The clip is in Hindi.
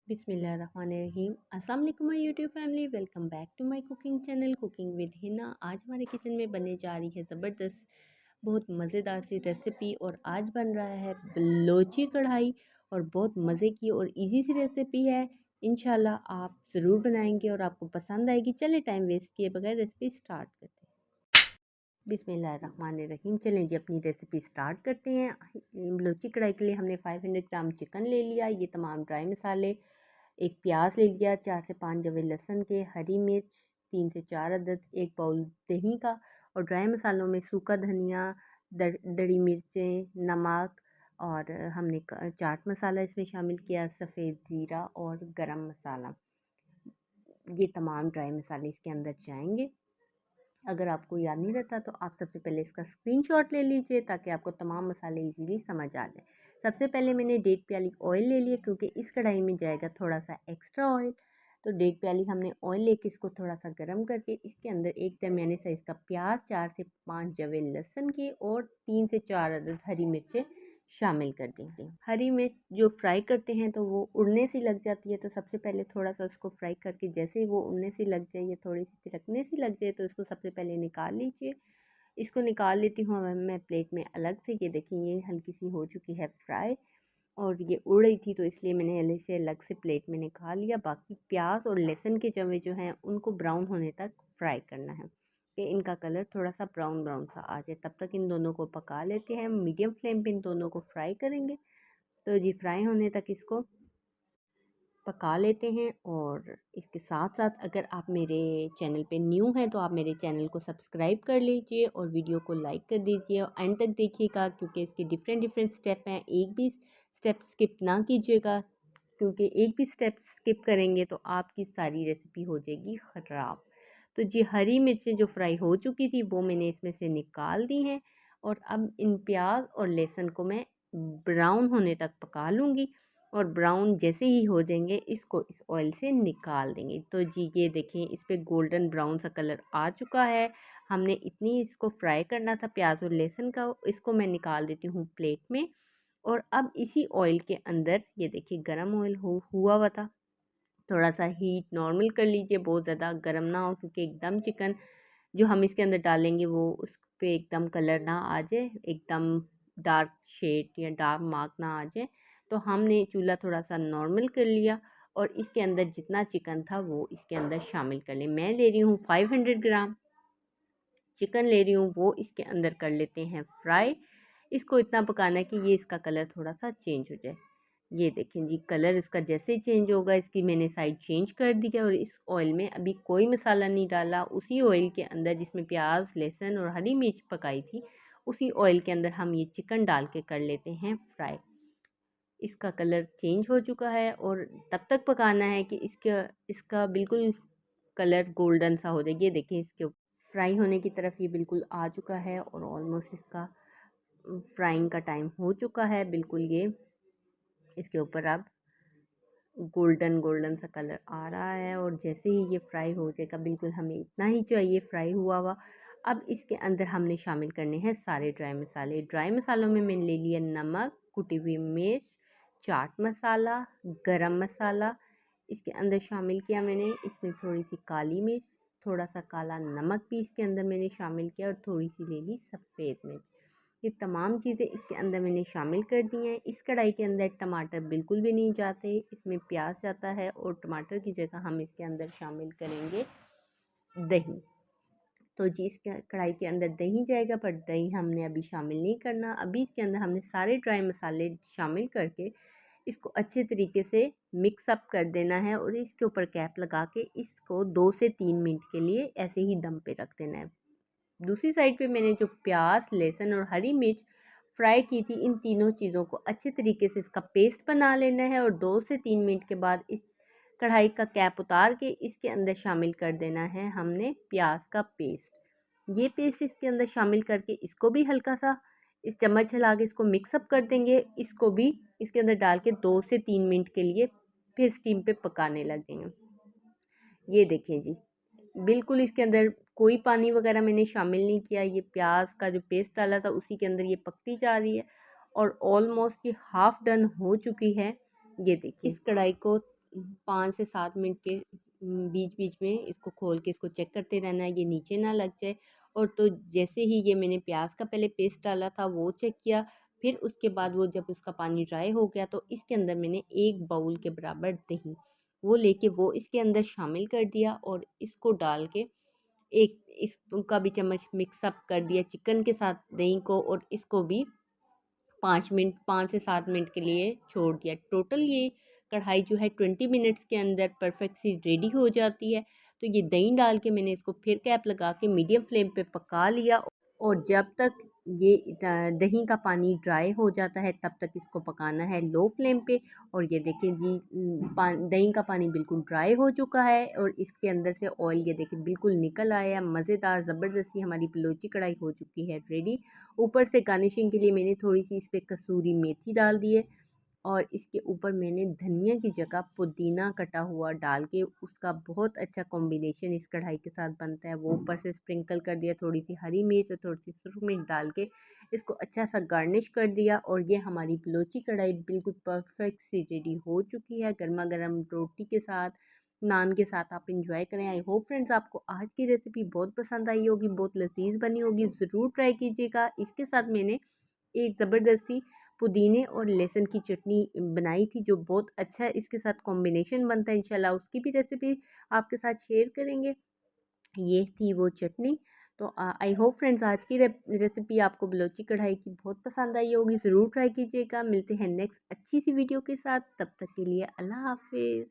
बिस्मिल्लाहिर्रहमानिर्रहीम। अस्सलाम वालेकुम my YouTube family, welcome back to my cooking channel cooking with Hina. आज हमारे किचन में बनने जा रही है ज़बरदस्त बहुत मज़ेदार सी रेसिपी। और आज बन रहा है बलोची कढ़ाई, और बहुत मज़े की और इजी सी रेसिपी है। इंशाल्लाह आप ज़रूर बनाएंगे और आपको पसंद आएगी। चले टाइम वेस्ट किए बगैर रेसिपी स्टार्ट करते हैं। बिस्मिल्लाहिर्रहमानिर्रहीम। चलें जी अपनी रेसिपी स्टार्ट करते हैं। बलोची कढ़ाई के लिए हमने 500 ग्राम चिकन ले लिया। ये तमाम ड्राई मसाले, एक प्याज ले लिया, 4 से 5 जवे लहसुन के, हरी मिर्च 3 से 4 अदद, एक बाउल दही का। और ड्राई मसालों में सूखा धनिया, दड़ी मिर्चें, नमक, और हमने चाट मसाला इसमें शामिल किया, सफ़ेद ज़ीरा और गरम मसाला। ये तमाम ड्राई मसाले इसके अंदर जाएंगे। अगर आपको याद नहीं रहता तो आप सबसे पहले इसका स्क्रीनशॉट ले लीजिए ताकि आपको तमाम मसाले इजीली समझ आ जाए। सबसे पहले मैंने 1.5 प्याली ऑयल ले लिया, क्योंकि इस कढ़ाई में जाएगा थोड़ा सा एक्स्ट्रा ऑयल। तो 1.5 प्याली हमने ऑयल लेके इसको थोड़ा सा गर्म करके इसके अंदर एक दरमियाने साइज़ का प्याज, 4 से 5 जवे लहसुन की और 3 से 4 अदद हरी मिर्चें शामिल कर देंगे। हरी मिर्च जो फ्राई करते हैं तो वो उड़ने सी लग जाती है, तो सबसे पहले थोड़ा सा उसको फ्राई करके जैसे ही वो उड़ने सी लग जाए या थोड़ी सी तिलकने सी लग जाए तो इसको सबसे पहले निकाल लीजिए। इसको निकाल लेती हूँ मैं प्लेट में अलग से। ये देखिए ये हल्की सी हो चुकी है फ्राई, और ये उड़ रही थी तो इसलिए मैंने इसे अलग से प्लेट में निकाल लिया। बाकी प्याज और लहसुन के जवे जो हैं उनको ब्राउन होने तक फ्राई करना है कि इनका कलर थोड़ा सा ब्राउन ब्राउन सा आ जाए। तब तक इन दोनों को पका लेते हैं। मीडियम फ्लेम पे इन दोनों को फ्राई करेंगे। तो जी फ्राई होने तक इसको पका लेते हैं। और इसके साथ साथ अगर आप मेरे चैनल पे न्यू हैं तो आप मेरे चैनल को सब्सक्राइब कर लीजिए और वीडियो को लाइक कर दीजिए और एंड तक देखिएगा, क्योंकि इसके डिफरेंट डिफरेंट स्टेप हैं। एक भी स्टेप स्किप ना कीजिएगा, क्योंकि एक भी स्टेप स्किप करेंगे तो आपकी सारी रेसिपी हो जाएगी ख़राब। तो जी हरी मिर्चें जो फ्राई हो चुकी थी वो मैंने इसमें से निकाल दी हैं। और अब इन प्याज और लहसुन को मैं ब्राउन होने तक पका लूँगी। और ब्राउन जैसे ही हो जाएंगे इसको इस ऑयल से निकाल देंगे। तो जी ये देखें इस पर गोल्डन ब्राउन सा कलर आ चुका है। हमने इतनी इसको फ्राई करना था प्याज और लहसुन का। इसको मैं निकाल देती हूँ प्लेट में। और अब इसी ऑयल के अंदर ये देखिए गरम ऑयल हुआ हुआ था। थोड़ा सा हीट नॉर्मल कर लीजिए, बहुत ज़्यादा गर्म ना हो, क्योंकि एकदम चिकन जो हम इसके अंदर डालेंगे वो उस पर एकदम कलर ना आ जाए, एकदम डार्क शेड या डार्क मार्क ना आ जाए। तो हमने चूल्हा थोड़ा सा नॉर्मल कर लिया और इसके अंदर जितना चिकन था वो इसके अंदर शामिल कर लें। मैं ले रही हूँ 500 ग्राम चिकन ले रही हूँ, वो इसके अंदर कर लेते हैं फ्राई। इसको इतना पकाना है कि ये इसका कलर थोड़ा सा चेंज हो जाए। ये देखें जी कलर इसका जैसे ही चेंज होगा इसकी मैंने साइड चेंज कर दिया। और इस ऑयल में अभी कोई मसाला नहीं डाला, उसी ऑयल के अंदर जिसमें प्याज लहसुन और हरी मिर्च पकाई थी उसी ऑयल के अंदर हम ये चिकन डाल के कर लेते हैं फ्राई। इसका कलर चेंज हो चुका है और तब तक पकाना है कि इसका इसका बिल्कुल कलर गोल्डन सा हो जाए। ये देखिए इसके फ्राई होने की तरफ ये बिल्कुल आ चुका है और ऑलमोस्ट इसका फ्राइंग का टाइम हो चुका है। बिल्कुल ये इसके ऊपर अब गोल्डन गोल्डन सा कलर आ रहा है और जैसे ही ये फ्राई हो जाएगा, बिल्कुल हमें इतना ही चाहिए फ्राई हुआ हुआ। अब इसके अंदर हमने शामिल करने हैं सारे ड्राई मसाले। ड्राई मसालों में मैंने ले लिया नमक, कुटी हुई मिर्च, चाट मसाला, गरम मसाला इसके अंदर शामिल किया मैंने। इसमें थोड़ी सी काली मिर्च, थोड़ा सा काला नमक भी इसके अंदर मैंने शामिल किया और थोड़ी सी ले ली सफ़ेद मिर्च। ये तमाम चीज़ें इसके अंदर मैंने शामिल कर दी हैं। इस कढ़ाई के अंदर टमाटर बिल्कुल भी नहीं जाते, इसमें प्याज जाता है और टमाटर की जगह हम इसके अंदर शामिल करेंगे दही। तो जी इस कढ़ाई के अंदर दही जाएगा, पर दही हमने अभी शामिल नहीं करना। अभी इसके अंदर हमने सारे ड्राई मसाले शामिल करके इसको अच्छे तरीके से मिक्स अप कर देना है और इसके ऊपर कैप लगा के इसको 2 से 3 मिनट के लिए ऐसे ही दम पे रख देना है। दूसरी साइड पे मैंने जो प्याज लहसुन और हरी मिर्च फ्राई की थी, इन तीनों चीज़ों को अच्छे तरीके से इसका पेस्ट बना लेना है। और 2 से 3 मिनट के बाद इस कढ़ाई का कैप उतार के इसके अंदर शामिल कर देना है हमने प्याज का पेस्ट। ये पेस्ट इसके अंदर शामिल करके इसको भी हल्का सा इस चम्मच हिला के इसको मिक्सअप कर देंगे। इसको भी इसके अंदर डाल के 2 से 3 मिनट के लिए फिर स्टीम पे पकाने लग देंगे। ये देखें जी बिल्कुल इसके अंदर कोई पानी वगैरह मैंने शामिल नहीं किया। ये प्याज का जो पेस्ट डाला था उसी के अंदर ये पकती जा रही है और ऑलमोस्ट ये हाफ़ डन हो चुकी है। ये देखिए इस कढ़ाई को 5 से 7 मिनट के बीच बीच में इसको खोल के इसको चेक करते रहना है, ये नीचे ना लग जाए। और तो जैसे ही ये मैंने प्याज का पहले पेस्ट डाला था वो चेक किया, फिर उसके बाद वो जब उसका पानी ड्राई हो गया तो इसके अंदर मैंने 1 बाउल के बराबर दही वो लेके वो इसके अंदर शामिल कर दिया और इसको डाल के एक इसका भी चम्मच मिक्सअप कर दिया चिकन के साथ दही को, और इसको भी 5 से 7 मिनट के लिए छोड़ दिया। टोटल ये कढ़ाई जो है 20 मिनट्स के अंदर परफेक्ट सी रेडी हो जाती है। तो ये दही डाल के मैंने इसको फिर कैप लगा के मीडियम फ्लेम पे पका लिया, और जब तक ये दही का पानी ड्राई हो जाता है तब तक इसको पकाना है लो फ्लेम पे। और ये देखें जी, दही का पानी बिल्कुल ड्राई हो चुका है और इसके अंदर से ऑयल ये देखें बिल्कुल निकल आया है। मज़ेदार ज़बरदस्ती हमारी बलोची कढ़ाई हो चुकी है रेडी। ऊपर से गार्निशिंग के लिए मैंने थोड़ी सी इस पर कसूरी मेथी डाल दी है, और इसके ऊपर मैंने धनिया की जगह पुदीना कटा हुआ डाल के उसका बहुत अच्छा कॉम्बिनेशन इस कढ़ाई के साथ बनता है वो ऊपर से स्प्रिंकल कर दिया। थोड़ी सी हरी मिर्च और थोड़ी सी सुरख मिर्च डाल के इसको अच्छा सा गार्निश कर दिया, और ये हमारी बलोची कढ़ाई बिल्कुल परफेक्ट सी रेडी हो चुकी है। गर्मा गर्म रोटी के साथ, नान के साथ आप इंजॉय करें। आई होप फ्रेंड्स आपको आज की रेसिपी बहुत पसंद आई होगी, बहुत लजीज बनी होगी, ज़रूर ट्राई कीजिएगा। इसके साथ मैंने एक ज़बरदस्ती पुदीने और लहसुन की चटनी बनाई थी जो बहुत अच्छा इसके साथ कॉम्बिनेशन बनता है। इंशाल्लाह उसकी भी रेसिपी आपके साथ शेयर करेंगे। ये थी वो चटनी। तो आई होप फ्रेंड्स आज की रेसिपी आपको बलोची कढ़ाई की बहुत पसंद आई होगी, ज़रूर ट्राई कीजिएगा। मिलते हैं नेक्स्ट अच्छी सी वीडियो के साथ, तब तक के लिए अल्लाह हाफिज़।